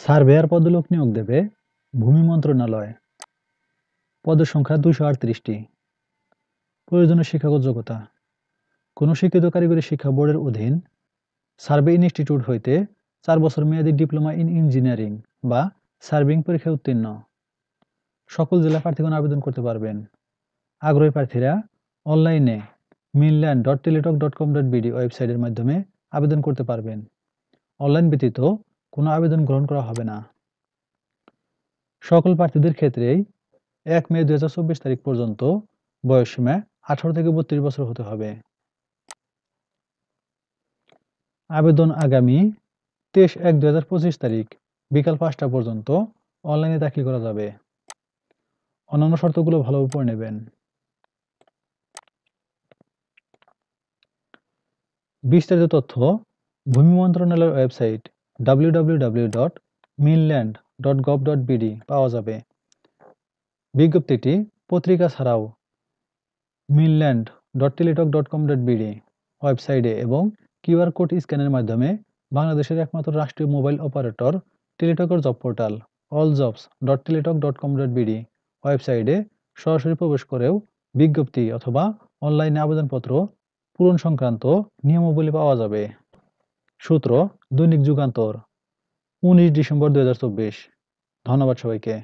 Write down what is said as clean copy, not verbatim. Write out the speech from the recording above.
Surveyor পদলোক নিয়োগ দেবে ভূমি মন্ত্রণালয়। পদের সংখ্যা 238টি। প্রয়োজনীয় শিক্ষাগত যোগ্যতা। কোনো শিক্ষিত কারিগরি শিক্ষা বোর্ডের অধীন সার্ভে ইনস্টিটিউট হইতে 4 বছর মেয়াদী ডিপ্লোমা ইন ইঞ্জিনিয়ারিং বা সার্ভেইং পরীক্ষায় উত্তীর্ণ। সকল জেলা প্রার্থীগণ আবেদন করতে পারবেন। আগ্রহী প্রার্থীরা অনলাইনে mainland.teletalk.com.bd ওয়েবসাইটের মাধ্যমে আবেদন করতে পারবেন। অনলাইন ব্যতীত কোনো আবেদন গ্রহণ করা হবে না। সকল প্রার্থীদের ক্ষেত্রেই 1 মে 2024 তারিখ পর্যন্ত বয়সসীমা 18 থেকে 32 বছর হতে হবে। আবেদন আগামী 23/1/2025 তারিখ বিকাল 5টা পর্যন্ত অনলাইনে দাখিল করা যাবে। অন্যান্য শর্তগুলো ভালোভাবে পড়ে নেবেন। বিস্তারিত তথ্য ভূমি মন্ত্রণালয়ের ওয়েবসাইট www.mainland.gov.bd পাওয়া যাবে। বিজ্ঞপ্তিটি পত্রিকা ছাড়াও mainland.teletalk.com.bd ওয়েবসাইটে এবং কিউআর কোড স্ক্যানের মাধ্যমে বাংলাদেশের একমাত্র রাষ্ট্রীয় মোবাইল অপারেটর টেলিটকের জব পোর্টাল alljobs.teletalk.com.bd ওয়েবসাইটে সরাসরি প্রবেশ করেও বিজ্ঞপ্তি অথবা অনলাইনে আবেদনপত্র পূরণ সংক্রান্ত নিয়মাবলী পাওয়া যাবে। সূত্র দৈনিক যুগান্তর 19 ডিসেম্বর 2024। ধন্যবাদ সবাইকে।